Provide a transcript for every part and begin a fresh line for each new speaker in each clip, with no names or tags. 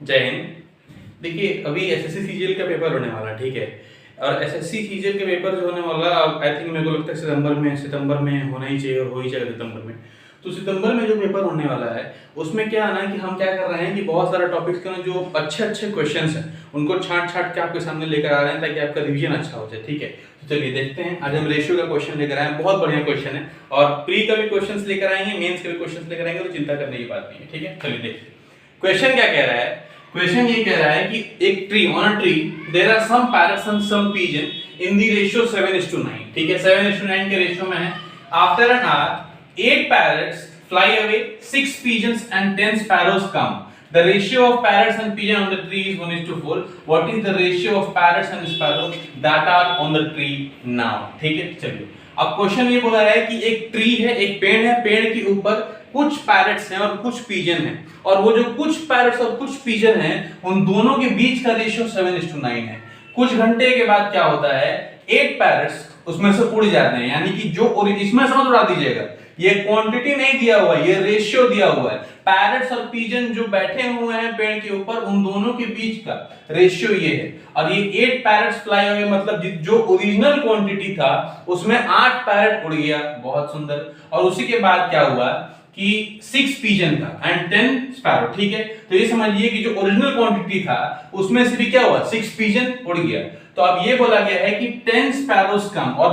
जय हिंद। देखिए अभी एसएससी सीजीएल का पेपर होने वाला है, ठीक है। और एसएससी सीजीएल के पेपर जो होने वाला, आई थिंक मेरे को लगता है सितंबर में होना ही चाहिए और हो ही जाएगा सितंबर में। तो सितंबर में जो पेपर होने वाला है उसमें क्या आना है कि हम क्या कर रहे हैं कि बहुत सारा टॉपिक्स के जो अच्छे अच्छे क्वेश्चंस हैं उनको छांट छांट के आपके सामने लेकर आ रहे हैं ताकि आपका रिवीजन अच्छा हो जाए, ठीक है। तो चलिए देखते हैं। आज हम रेशियो का क्वेश्चन लेकर आए हैं, बहुत बढ़िया क्वेश्चन है। और प्री का भी क्वेश्चन लेकर आएंगे, मेंस के भी क्वेश्चन लेकर आएंगे, तो चिंता करने की बात नहीं है, ठीक है। चलिए देखते हैं क्वेश्चन क्या कह रहा है। क्वेश्चन ये कह रहा है कि एक tree, on a tree there are some parrots and some pigeon in the ratio 7:9, ठीक है। 7:9 के रेशियो में है। After an hour 8 parrots fly away, 6 pigeons and 10 sparrows come. The ratio of parrots and pigeon on the tree is 1:4. What is the ratio of parrots and sparrows that are on the tree now? ठीक है, चलिए। अब question ये बोला है कि एक tree है, एक पेड़ है, पेड़ के ऊपर कुछ पैरट्स हैं और कुछ पिजन हैं, और वो जो कुछ पैरट्स और कुछ पिजन हैं उन दोनों के बीच का रेशियो 7:9 है। कुछ घंटे के बाद क्या होता है, 8 पैरट्स उसमें से उड़ जाते हैं, यानी कि जो इसमें समझ उड़ा दीजिएगा, ये क्वांटिटी नहीं दिया हुआ है, ये रेशियो दिया हुआ है। पैरट्स और पिजन जो बैठे हुए हैं पेड़ के ऊपर उन दोनों के बीच का रेशियो ये है। और ये 8 पैरट्स फ्लाई अवे, मतलब जो ओरिजिनल क्वांटिटी था उसमें 8 पैरट उड़ गया, बहुत सुंदर। और उसी के बाद क्या हुआ कि 6 पिजन था एंड 10 स्पैरो, ठीक है। तो ये समझिए कि जो ओरिजिनल क्वांटिटी था उसमें से भी क्या हुआ, 6 पिजन उड़ गया। तो अब ये बोला गया है कि 10 स्पैरोस कम, और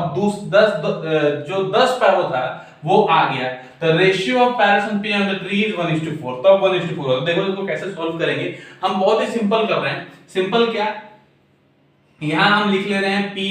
10 स्पैरो था वो आ गया। तो ratio of parrots and pigeon on the tree is 1:4। तो 1:4 देखो इसको कैसे सॉल्व करेंगे। हम बहुत ही सिंपल कर रहे हैं। सिंपल क्या, यहां हम लिख ले रहे हैं पी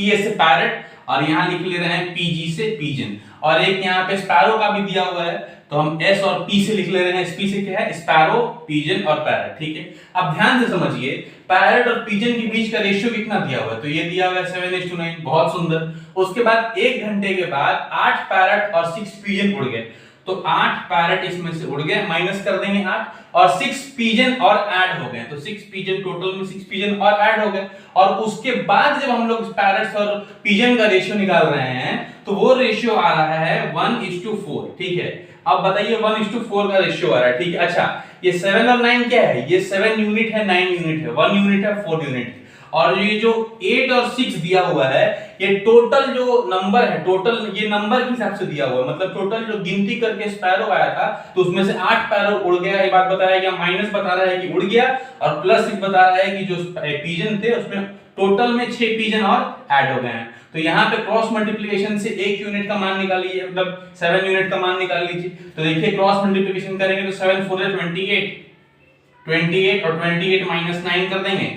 ए से पैरट, और यहां लिख ले रहे हैं पीजी से पिजन, और एक यहां पे स्पैरो का भी दिया हुआ है तो हम एस और पी से लिख ले रहे हैं। एस पी से क्या है, स्पैरो, पिजन और पैरट, ठीक है। अब ध्यान से समझिए, पैरट और पिजन के बीच का रेशियो कितना दिया हुआ है, तो ये दिया हुआ है 7:9, बहुत सुंदर। उसके बाद 1 घंटे के बाद 8 पैरट और 6 पिजन उड़ गए, तो 8 पैरट इसमें से उड़ गए, माइनस कर देंगे 8, और 6 पिजन और ऐड हो गए, तो 6 पिजन, टोटल में 6 पिजन और ऐड हो गए। और उसके बाद जब हम लोग पैरट्स और पिजन का रेशियो निकाल रहे हैं तो वो रेशियो आ रहा है 1:4, ठीक है। अब बताइए 1:4 का रेशियो आ रहा है, ठीक है। अच्छा, ये 7 और 9 क्या है, ये 7 यूनिट है, 9 यूनिट है, 1 यूनिट है, 4 यूनिट है। और ये जो 8 और 6 दिया हुआ है, ये टोटल जो नंबर है, टोटल ये नंबर के हिसाब से दिया हुआ है, मतलब टोटल जो गिनती करके स्पैरो आया था तो उसमें से 8 पैरो उड़ गया। ये बात बताया गया, माइनस बता रहा है कि उड़ गया, और प्लस बता रहा है कि जो पिजन थे उसमें टोटल में 6 पिजन और ऐड हो गए हैं। तो यहाँ पे क्रॉस मल्टीप्लिकेशन से 1 यूनिट का मान निकाल लीजिए, मतलब 7 यूनिट का मान निकाल लीजिए। तो देखिए क्रॉस मल्टीप्लिकेशन करेंगे तो 7 4 28, 28 और 28 माइनस 9 कर देंगे,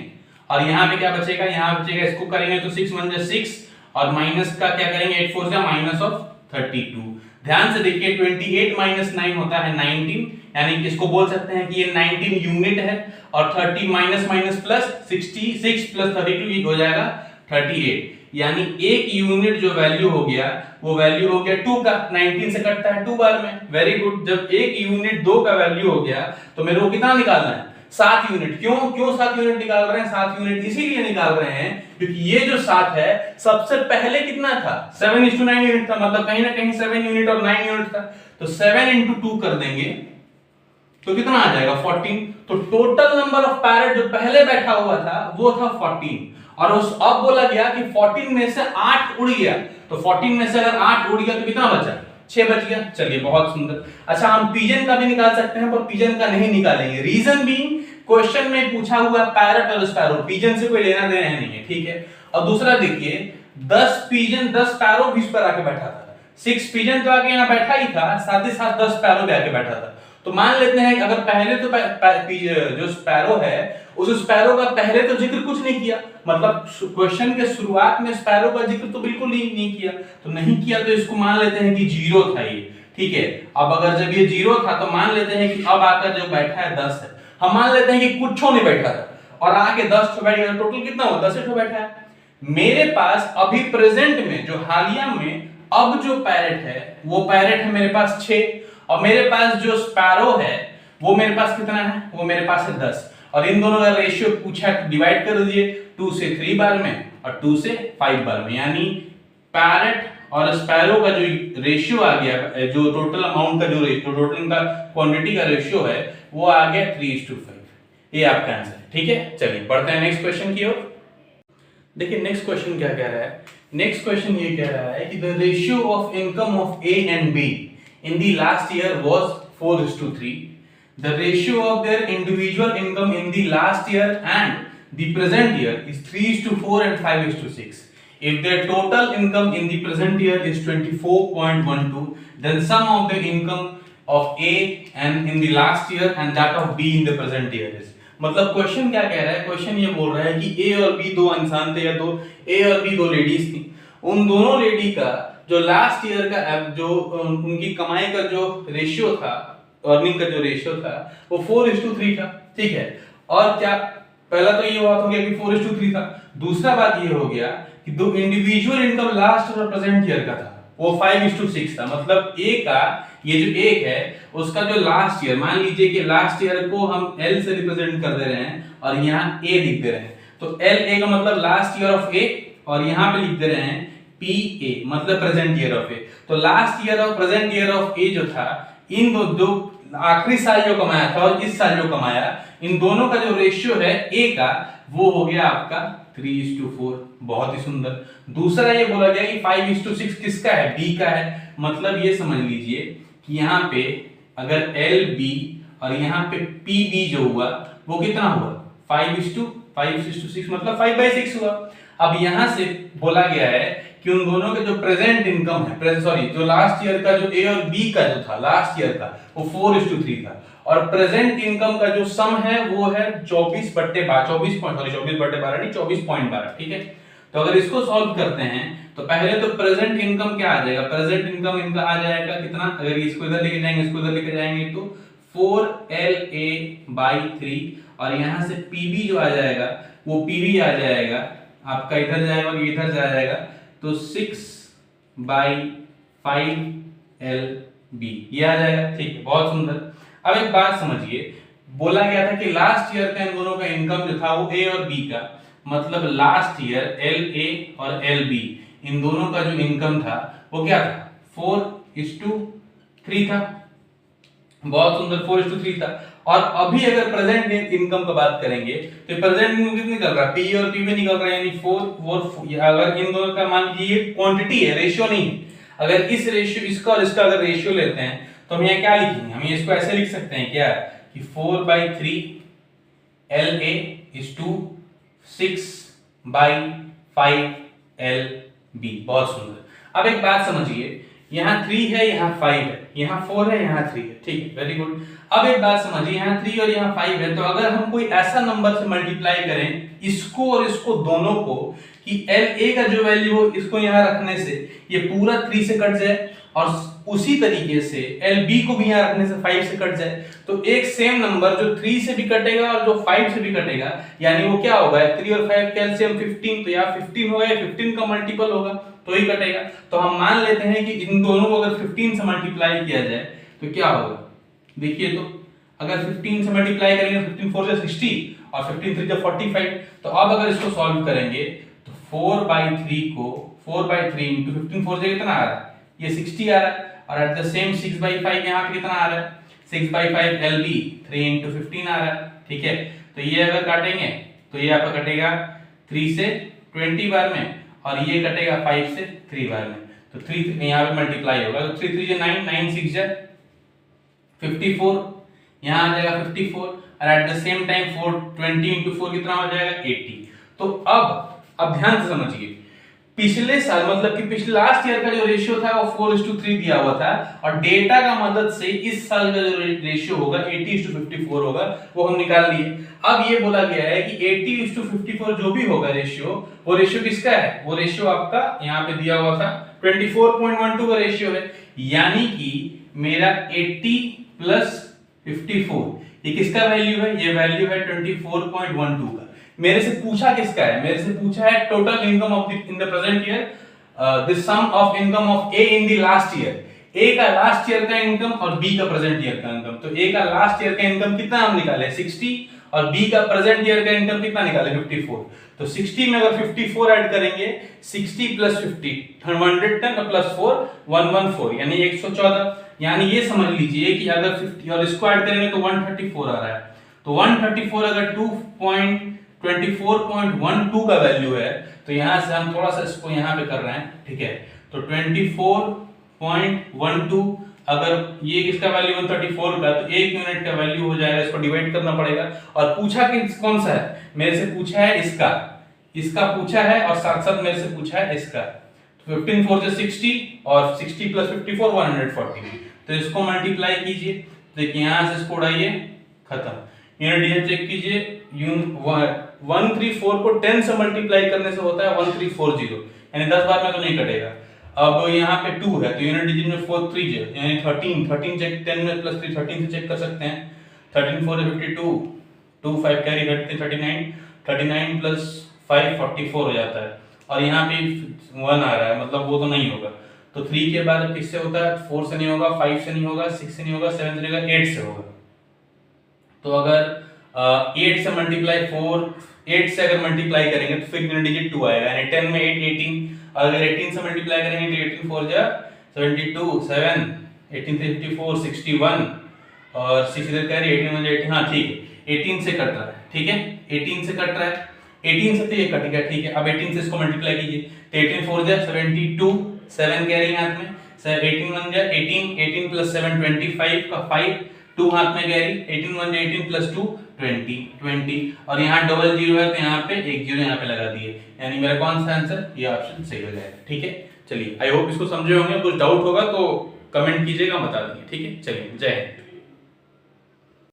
और यहाँ पे क्या बचेगा, यहाँ बचेगा, इसको करेंगे तो 6 1 6, और माइनस का क्या करेंगे, 8 4 जा माइनस ऑफ 32। ध्यान से देखिए 28 माइनस 9 होता है 19, यानी कि इसको बोल सकते हैं कि ये 19 यूनिट है, और 30 माइनस माइनस प्लस 66 प्लस 32 ये हो जाएगा 38, यानी एक यूनिट जो वैल्यू हो गया वो वैल्यू हो गया 2 का। 19 से कटता है 2 बार में, वेरी गुड। जब एक यूनिट 2 का वैल्यू हो गया तो मेरे को कितना निकालना है, 7 यूनिट। क्यों 7 यूनिट निकाल रहे हैं, 7 यूनिट इसीलिए निकाल रहे हैं क्योंकि ये जो 7 है सबसे पहले कितना था, 7:9 यूनिट था, मतलब कहीं ना कहीं 7 यूनिट और 9 यूनिट था। तो 7 × 2 कर देंगे तो कितना आ जाएगा, 14। तो टोटल नंबर ऑफ पैरट जो पहले बैठा हुआ था वो था 14, और उस अब बोला गया कि 14 में से 8 उड़ गया, तो 14 में से अगर 8 उड़ गया तो कितना बचा, 6 बच गया। चलिए बहुत सुंदर। अच्छा, हम पिजन का भी निकाल सकते हैं पर पिजन का नहीं निकालेंगे। रीजन बीइंग, क्वेश्चन में पूछा हुआ पैरट और स्पैरो, पिजन से कोई लेना देना नहीं है, ठीक है। और दूसरा देखिए 10 पिजन 10 स्पैरो भी इस पर आके बैठा था, 6 पिजन तो आके यहाँ बैठा ही था, साथ ही साथ 10 स्पैरो भी आके बैठा था। तो मान लेते हैं अगर पहले तो जो स्पैरो है उस स्पैरो का पहले तो जिक्र कुछ नहीं किया, मतलब क्वेश्चन के शुरुआत में स्पैरो का जिक्र तो बिल्कुल ही नहीं किया, तो नहीं किया तो इसको मान लेते हैं कि 0 था ये, ठीक है। अब अगर जब ये 0 था तो मान लेते हैं कि अब आकर जो बैठा है 10 है, हम मान लेते हैं कि कुछ नहीं बैठा था और आके 10 ठो बैठ गया, टोटल कितना हुआ, 10 ठो बैठा है। मेरे पास अभी प्रेजेंट में जो हालिया में अब जो पैरट है वो पैरट है मेरे पास 6, और मेरे पास जो स्पैरो है वो मेरे पास कितना है, वो मेरे पास है 10, और इन दोनों का रेशियो पूछा, डिवाइड कर दीजिए 2 से 3 बार में और 2 से 5 बार में, यानी पैरट और स्पैरो का जो रेशियो आ गया, जो टोटल अमाउंट का जो रेशियो, टोटल का क्वांटिटी का रेशियो है वो आ गया 3:5। ये आपका आंसर है, ठीक है। चलिए बढ़ते हैं नेक्स्ट क्वेश्चन की ओर। देखिए नेक्स्ट क्वेश्चन क्या कह रहा है, नेक्स्ट क्वेश्चन ये कह रहा है कि the ratio of income of A and be in the last year was 4:3. The ratio of their individual income in the last year and the present year is 3:4 and 5:6. If their total income in the present year is 24.12, then sum of the income of A and in the last year and that of B in the present year is. मतलब question क्या कह रहा है, question ये बोल रहा है कि ए और बी दो इंसान थे, या दो ए और बी दो लेडीज थी, उन दोनों लेडी का जो लास्ट ईयर का जो उनकी कमाई का जो रेशियो था, अर्निंग का जो रेशियो था वो 4:3 था, ठीक है। और क्या पहला तो ये बात हो गया कि 4:3 था, दूसरा बात ये हो गया कि दो इंडिविजुअल इनकम लास्ट और प्रेजेंट ईयर का था वो 5:6 था। मतलब ए का ये जो एक है उसका जो लास्ट ईयर, मान लीजिए कि लास्ट ईयर को हम एल से रिप्रेजेंट कर दे रहे हैं और यहाँ ए लिख दे रहे हैं, तो एल ए का मतलब लास्ट ईयर ऑफ ए, और यहाँ पे लिख दे रहे हैं पी ए मतलब प्रेजेंट ईयर ऑफ ए। तो लास्ट ईयर और प्रेजेंट ईयर ऑफ ए जो था, इन दो आखिरी साल जो कमाया था और इस साल जो कमाया, इन दोनों का जो रेशियो है ए का वो हो गया आपका 3:4। बहुत ही सुंदर। दूसरा ये बोला गया कि 5:6 किसका है, बी का है। मतलब ये समझ लीजिए कि यहाँ पे अगर एल बी और यहाँ पे पी बी जो हुआ वो कितना हुआ 5:6 मतलब 5/6 हुआ। अब यहाँ से बोला गया है कि उन दोनों के जो प्रेजेंट इनकम है, जो लास्ट ईयर का जो ए और बी का जो था लास्ट ईयर का वो 4:3 था, और प्रेजेंट इनकम का जो सम है वो है 24/12, ठीक है। तो अगर इसको सॉल्व करते हैं तो पहले तो प्रेजेंट इनकम क्या आ जाएगा, प्रेजेंट इनकम इनका आ जाएगा कितना, अगर इसको इधर लेके जाएंगे इसको इधर लेके जाएंगे तो 4LA/3, और यहाँ से PB जो आ जाएगा वो PB आ जाएगा आपका इधर जाएगा और इधर जाएगा, तो 6/5LB ये आ जाएगा, ठीक है। बहुत सुंदर। अब एक बात समझिए, बोला गया था कि लास्ट ईयर का इन दोनों का इनकम जो था वो ए और बी का, मतलब लास्ट ईयर LA और LB इन दोनों का जो इनकम था वो क्या था 4:3 था। बहुत सुंदर, 4:3 था। और अभी अगर प्रेजेंट इनकम का बात करेंगे तो प्रेजेंट इनकम कितनी निकल रहा है, पी और पी में निकल रहा है, यानी 4 अगर इन दोनों का मान लीजिए क्वांटिटी है, रेशियो नहीं। अगर इस रेशियो इसका और इसका अगर रेशियो लेते हैं तो हम यहाँ क्या लिखेंगे, हम इसको ऐसे लिख सकते हैं क्या कि 4/3 LA is to 6/5 LB। बहुत सुंदर। अब एक बात समझिए, यहाँ 3 है, यहाँ 5 है, यहाँ 4 है, यहाँ 3 है, ठीक है, वेरी गुड। अब एक बात समझिए, यहाँ 3 और यहाँ 5 है, तो अगर हम कोई ऐसा नंबर से मल्टीप्लाई करें इसको और इसको दोनों को कि LA का जो वैल्यू हो इसको यहाँ रखने से ये पूरा 3 से कट जाए, और उसी तरीके से LB को भी यहाँ रखने से 5 से कट जाए, तो एक सेम नंबर जो 3 से भी कटेगा और जो 5 से भी कटेगा, यानी वो क्या होगा 3 और 5 का एलसीएम 15, तो यहाँ 15 होगा, या 15 का मल्टीपल होगा तो ही कटेगा। तो हम मान लेते हैं कि इन दोनों को अगर 15 से मल्टीप्लाई किया जाए तो क्या होगा, देखिए तो अगर 15 से मल्टीप्लाई करेंगे 15 4 से 60 और 15 3 से 45। तो अब अगर इसको सॉल्व करेंगे तो 4/3 को 4/3 into 15 4 से कितना आ रहा है, ये 60 आ रहा है, और एट द सेम 6/5 यहाँ पे कितना आ रहा है 6/5 LB 3 into 15 आ रहा है, ठीक है। तो ये अगर काटेंगे तो ये आपका कटेगा 3 से 20 बार में, और ये कटेगा 5 से 3 बार में, तो 3 यहाँ पे मल्टीप्लाई होगा, तो 3 3 9 9 6 54, यहाँ आ जाएगा 54, और at the same time 420 into 4 कितना हो जाएगा 80। तो अब ध्यान से समझिए, पिछले साल मतलब कि पिछले लास्ट ईयर का जो रेशियो था वो 4:3 दिया हुआ था, और डेटा का मदद से इस साल का जो रेशियो होगा 80:54 होगा, वो हम निकाल लिए। अब ये बोला गया है कि 80:54 जो भी होगा रेशियो, वो रेशियो किसका है, वो रेशियो आपका यहाँ पे दिया हुआ था 24.12 का रेशियो है, यानी कि मेरा 80 + 54 ये किसका वैल्यू है, ये वैल्यू है 24.12 का। मेरे से पूछा किसका है, मेरे से पूछा है total income of in the present year, the sum of income of A in the last year. A का लास्ट ईयर का इनकम और बी का प्रेजेंट ईयर का इनकम। तो ए का लास्ट ईयर का इनकम कितना हम निकाले 60, और बी का प्रेजेंट ईयर का इनकम कितना निकाले 54। तो 60 में अगर 54 ऐड करेंगे 60 + 50 110 + 4 114 यानी 114, यानी ये समझ लीजिए कि अगर 50 और इसको ऐड करेंगे तो 134 आ रहा है। तो तो 134 अगर 2.24.12 का वैल्यू है तो यहां से हम थोड़ा सा इसको यहां पे कर रहे हैं, ठीक है। तो 24.12 अगर ये किसका वैल्यू 134 का, तो 1 यूनिट का वैल्यू हो जाएगा, इसको डिवाइड करना पड़ेगा। और पूछा कि कौन सा है, मेरे से पूछा है इसका पूछा है, और साथ साथ मेरे से पूछा है इसका। 15 4 से 60 और 60 प्लस 54 140। तो इसको मल्टीप्लाई कीजिए, देखिए यहां से इसको उड़ाइए, खत्म। यूनिट डिजिट चेक कीजिए, 134 को 10 से मल्टीप्लाई करने से होता है 1340, यानी 10 बार में तो नहीं कटेगा। अब यहाँ पे 2 है तो यूनिट डिजिट में 4 3 यानी 13 चेक, 10 में प्लस 3 13 से चेक कर सकते हैं। 13 4 52, 2 5 कैरी 39 प्लस 5 44 हो जाता है। और यहाँ पे 1 आ रहा है, मतलब वो तो नहीं होगा। तो 3 के बाद किससे होता है, 4 से नहीं होगा, 5 से नहीं होगा, 6 से नहीं होगा, 7 से नहीं होगा, 8 से होगा। तो अगर 8 से मल्टीप्लाई 8 से अगर मल्टीप्लाई करेंगे तो फिर यूनिट डिजिट 2 आएगा, यानी 10 में 8 18। अगर 18 से मल्टीप्लाई करेंगे तो 18 4 जा 72, 7 18 से 54 61 और 6 इधर कैरी 18 1 18। हाँ ठीक है, 18 से कट रहा है, ठीक है, 18 से कट रहा है, 18 से तो ये कट गया, ठीक है। अब 18 से इसको मल्टीप्लाई कीजिए, तो 18 4 जा 72, 7 कैरी हाथ में, 18 1 जा 18, 18 प्लस 7 25 का 5, 2 हाथ में कैरी, 18 1 जा 18 प्लस 2 20 और यहाँ डबल जीरो है तो यहाँ पे एक जीरो यहाँ पे लगा दिए, यानी मेरा कौन सा आंसर, ये ऑप्शन सही हो जाएगा, ठीक है। चलिए, आई होप इसको समझे होंगे। कुछ डाउट होगा तो कमेंट कीजिएगा, बता देंगे, ठीक है। चलिए, जय हिंद।